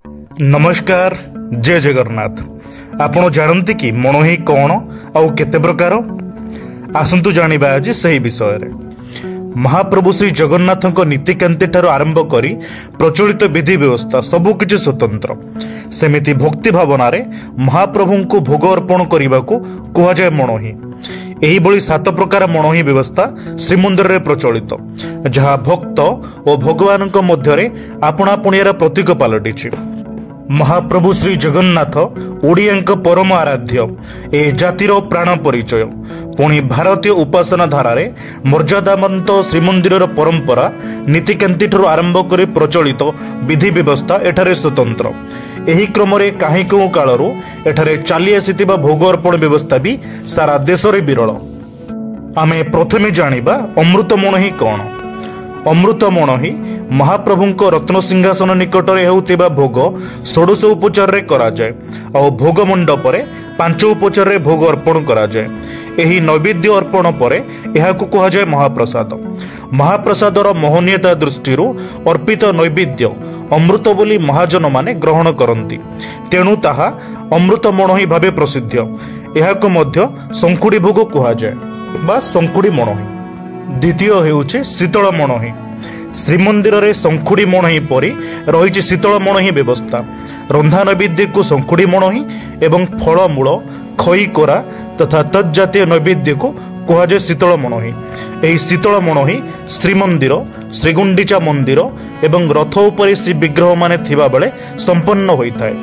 नमस्कार, जय जगन्नाथ। आपण जानते कि मणोही कौन आउ केते प्रकार? आसंतु जानिबा आज सही विषय रे। महाप्रभु श्री जगन्नाथ नीतिकांति ठारू आरंभ करी प्रचलित विधि व्यवस्था सबु किछि स्वतंत्र। सेमिति भक्ति भावना रे महाप्रभु को भोग अर्पण करने को कह जाए मणोही। एही बळी 7 प्रकार मणोही व्यवस्था श्रीमंदिर रे प्रचलित, जहा भक्त और भगवान मध्य आपणा पुणियार प्रतीक पलटिछि। महाप्रभु श्री जगन्नाथ ओडियांक परम आराध्य, ए जातिर प्राण परिचय। पुणी भारतीय उपासना धारारे मर्यादावंत श्रीमंदिर परंपरा नीतिकांति ठारू आरंभ कर प्रचलित विधि व्यवस्था एठारे स्वतंत्र। एही क्रमरे काहे को कालरू एठारे चली आसीतिबा भोग अर्पण व्यवस्था भी सारा देश रे विरल। आमे प्रथमे जानिबा अमृत मणोही कौन। अमृत मणोही महाप्रभुंक रत्न सिंहासन निकट में होउतिबा भोग 16 उपचार रे करा जाए और भोग मंडप रे 5 उपचार रे भोग अर्पण करा जाए। एही नैवेद्य अर्पण परे एहाकु कहा जाए महाप्रसाद। महाप्रसादर मोहनीयता दृष्टि अर्पित नैवेद्य अमृत बोली महाजन माने ग्रहण करती, तेणु ताहा अमृत मणोही भावे प्रसिद्ध। एहाकु मध्य संकुड़ी भोग कहा जाए बा संकुड़ी मणोही। द्वितीय हेउछि शीतल मणोही। श्रीमंदिर रे संकुड़ी मणोही परी रही शीतल मणोही व्यवस्था। रंधा नैवेद्य को संकुड़ी मणोही एवं फलमूल खई कोरा तथा तत्जातीय नैवेद्य को कह जाए शीतल मणोही। एही शीतल मणोही श्रीमंदिर, श्रीगुंडीचा मंदिर एवं रथ उपरे श्री विग्रह माने थिबा बेले संपन्न होइथाय।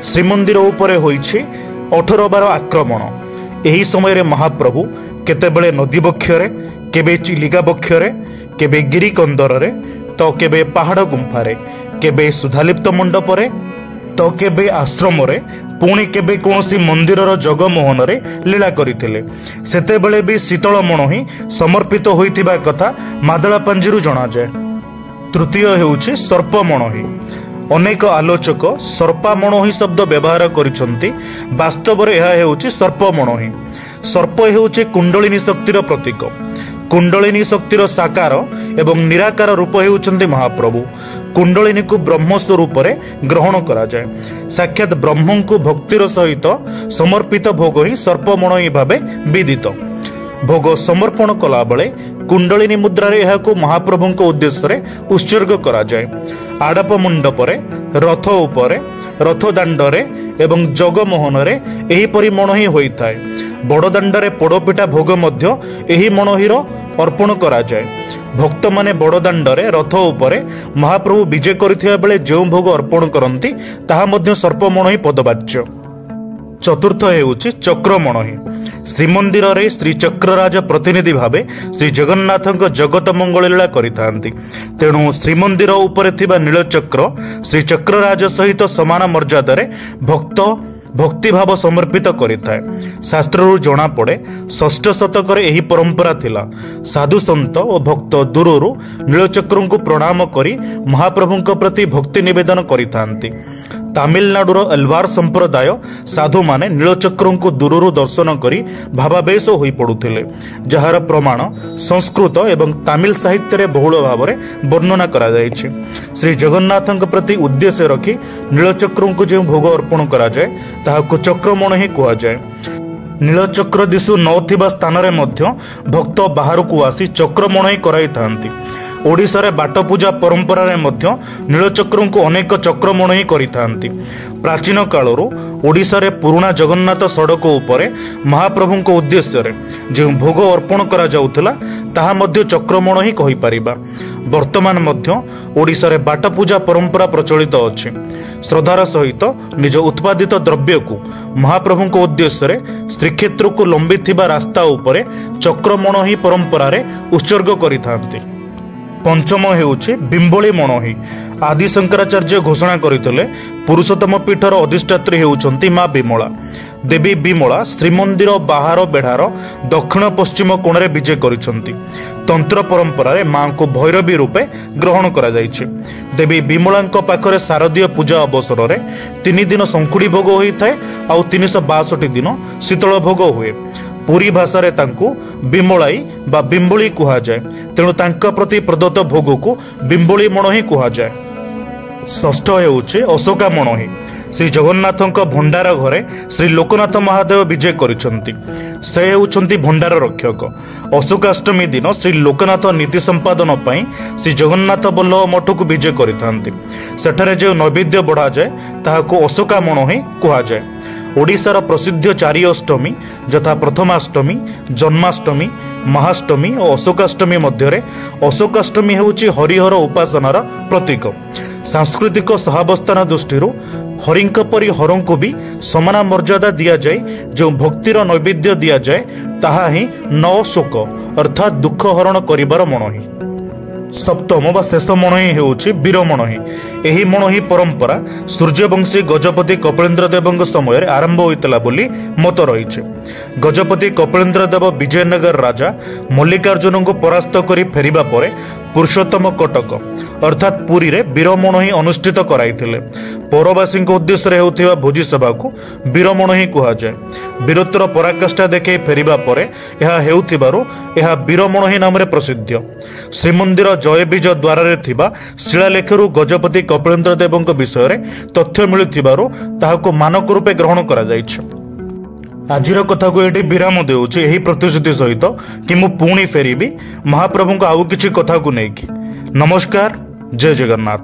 श्रीमंदिर उपरे होइछि 18-12 आक्रमण। एही समय रे महाप्रभु केतेबेले नदी बक्षरे, केबे चिलिका बक्षरे, केबे गिरी कंदर रे, तो केबे पहाड़ गुंफारे, केबे सुधालिप्त मंडप रे, तो केबे आश्रम रे, पुणी केबे कोनसी मंदिर जगमोहन रे लीला करिथिले। सेतेबेले भी शीतल मणोही समर्पित होइथिबा कथा मादळा पांजीरु जणा जाय। तृतीय हेउछि सर्प मणोही। अनेक आलोचक सर्पा मणोही शब्द व्यवहार करिसंती, वास्तव रे एहा हेउछि सर्प मणोही। सर्प हेउछि कुंडलिनी शक्तिर प्रतीक। कुंडलिनी शक्तिर साकार एवं निराकार रूप हेउछन्ति महाप्रभु। कुंडलिनी को ब्रह्म स्वरूप रे ग्रहण करा जाए। साक्षात ब्रह्म को भक्तिर सहित समर्पित भोग ही सर्प मणोही भावे विदित। भोग समर्पण कला बेले कुंडलिनी मुद्रा रे एहाकु महाप्रभुंक उद्देश्य रे उत्सर्ग करा जाए। आड़प मंडप रे, रथ उपरे, रथ दांड रे एवं जगमोहन रे एही परि मणोही होइथाय। बड़दांड रे पोड़पिठा भोग मध्य एही मणोहीर अर्पण करा जाए। भक्त माने बड़दांड रे रथ उपरे महाप्रभु विजय करिथिबा बेले जो भोग अर्पण करंती ताहा मध्य सर्प मणोही पदवाच्य। चतुर्थ हेउछि चक्र मणोही। श्रीमंदिर रे श्री चक्रराज प्रतिनिधि भावे श्री जगन्नाथंक जगत मंगल लीला करिथांती, तेणु श्रीमंदिर उपरे थिबा नीलचक्र श्री चक्रराज सहित समान मर्यादा रे भक्त भक्ति भाव समर्पित करिथाय। शास्त्ररु जणा पड़े 6ष्ठ शतक रे एही परंपरा थिला। साधु संत और भक्त दूररु नीलचक्रं को प्रणाम करी महाप्रभुंक प्रति भक्ति निवेदन करिथांती। तामिलनाडुर अलवार संप्रदाय साधु माने नीलचक्रं को दूररु दर्शन करी भावावेश होई पडुथिले, जहार प्रमाण संस्कृत एवं तामिल साहित्य रे बहुल भाव रे वर्णना करा जायछि। श्री जगन्नाथंक प्रति उद्देश्य रखी नीलचक्रं को जो भोग अर्पण करा जाए ताहाको चक्र मणोही कहा जाए। नीलचक्र दिशु नथिबा स्थान रे मध्य भक्त बाहर को आसी चक्र मणोही कराई थांती। ओडिशा रे बाट पूजा परंपरा रे मध्य नीलचक्रं को अनेक चक्र मणोही करिथांती। प्राचीन कालरू ओडिशा रे पुराना जगन्नाथ सड़क उपरे महाप्रभुंक उद्देश्य रे जो भोग अर्पण करा जाउथला ताहा मध्य चक्र मणोही कहि परिबा। वर्तमान मध्य ओडिशा रे बाट पूजा परंपरा प्रचलित अछि। श्रद्धार सहित निज उत्पादित द्रव्य को महाप्रभुंक उद्देश्य रे श्रीक्षेत्र को लंबी थिबा रास्ता उपरे चक्र मणोही परंपरा रे उत्सर्ग करिथांती। पंचम हेउछि बिंबली मणोही। आदि शंकराचार्य घोषणा करथिले पुरुषोत्तम पीठर अधिष्ठात्री हेउछंती मां बिमला। देवी बिमला श्रीमंदिर बाहर बेढ़ार दक्षिण पश्चिम कोण रे विजय करिसंती। तंत्र परंपरा रे मां को भैरवी रूपे ग्रहण करा जायछि। देवी बिमलांक पाखरे शारदीय पूजा अवसर रे 3 दिन संकुड़ी भोग होइथाय आ 362 दिन शीतल भोग हुए। पुरी भाषा रे तांकु बिमलाई बा बिंबली कहा जाए, तेणु तांका प्रति प्रदत्त भोग को बिंबली मणोही कहा जाए। ଷଷ୍ଠ ହେଉଛି ଅଶୋକା ମଣୋହି। ଶ୍ରୀ ଜଗନ୍ନାଥଙ୍କ ଭଣ୍ଡାର ଘରେ ଶ୍ରୀ ଲୋକନାଥ ମହାଦେବ ବିଜେ କରିଛନ୍ତି। ସେ ହେଉଛନ୍ତି ଭଣ୍ଡାର ରକ୍ଷକ। ଅଶୋକାଷ୍ଟମୀ ଦିନ ଶ୍ରୀ ଲୋକନାଥ ନୀତି ସମ୍ପାଦନ ପାଇଁ ଶ୍ରୀ ଜଗନ୍ନାଥ ବଲ୍ଲଭ ମଠକୁ ବିଜେ କରିଥାନ୍ତି। ସେଠାରେ ଯେଉଁ ନୈବେଦ୍ୟ ବଢ଼ାଯାଏ ତାହାକୁ ଅଶୋକା ମଣୋହି କୁହାଯାଏ। ଓଡ଼ିଶାର ପ୍ରସିଦ୍ଧ ଚାରି ଅଷ୍ଟମୀ ଯଥା ପ୍ରଥମାଷ୍ଟମୀ, ଜନ୍ମାଷ୍ଟମୀ, ମହାଷ୍ଟମୀ ଓ ଅଶୋକାଷ୍ଟମୀ ମଧ୍ୟରେ ଅଶୋକାଷ୍ଟମୀ ହେଉଛି ହରିହର ଉପାସନାର ପ୍ରତୀକ। ସାଂସ୍କୃତିକ ସହାବସ୍ଥାନ ଦୃଷ୍ଟିରୁ ହରିଙ୍କ ପରି ହରଙ୍କୁ ବି ସମାନ ମର୍ଯ୍ୟାଦା ଦିଆଯାଇ ଯେଉଁ ଭକ୍ତିର ନୈବେଦ୍ୟ ଦିଆଯାଏ ତାହା ହିଁ ନଅ ଶୋକ ଅର୍ଥାତ୍ ଦୁଃଖ ହରଣ କରିବାର ମଣୋହି। ସପ୍ତମ ବା ଶେଷ ମଣୋହି ହେଉଛି ବୀର ମଣୋହି। ଏହି ମଣୋହି ପରମ୍ପରା ସୂର୍ଯ୍ୟବଂଶୀ ଗଜପତି କପିଳେନ୍ଦ୍ର ଦେବଙ୍କ ସମୟରେ ଆରମ୍ଭ ହୋଇଥିଲା ବୋଲି ମତ ରହିଛି। ଗଜପତି କପିଳେନ୍ଦ୍ର ଦେବ ବିଜୟନଗର ରାଜା ମଲ୍ଲିକାର୍ଜୁନଙ୍କୁ ପରାସ୍ତ କରି ଫେରିବା ପରେ ପୁରୁଷୋତ୍ତମ କଟକ ଅର୍ଥାତ୍ ପୁରୀରେ ବୀର ମଣୋହି ଅନୁଷ୍ଠିତ କରାଇଥିଲେ। ପୌରବାସୀଙ୍କ ଉଦ୍ଦେଶ୍ୟରେ ହେଉଥିବା ଭୋଜି ସଭାକୁ ବୀର ମଣୋହି କୁହାଯାଏ। ବୀରତ୍ୱର ପରାକାଷ୍ଠା ଦେଖାଇ ଫେରିବା ପରେ ଏହା ହେଉଥିବାରୁ ଏହା ବୀର ମଣୋହି ନାମରେ ପ୍ରସିଦ୍ଧ। ଶ୍ରୀମନ୍ଦିର ଜୟବିଜୟ ଦ୍ୱାରରେ ଥିବା ଶିଳାଲେଖରୁ ଗଜପତି କପିଳେନ୍ଦ୍ର ଦେବଙ୍କ ବିଷୟରେ ତଥ୍ୟ ମିଳୁଥିବାରୁ ତାହାକୁ ମାନକ ରୂପେ ଗ୍ରହଣ କରାଯାଇଛି। ଆଜିର କଥାକୁ ଏଠି ବିରାମ ଦେଉଛି ଏହି ପ୍ରତିଶ୍ରୁତି ସହିତ କି ମୁଁ ପୁଣି ଫେରିବି ମହାପ୍ରଭୁଙ୍କ ଆଉ କିଛି କଥାକୁ ନେଇକି। ନମସ୍କାର, ଜୟ ଜଗନ୍ନାଥ।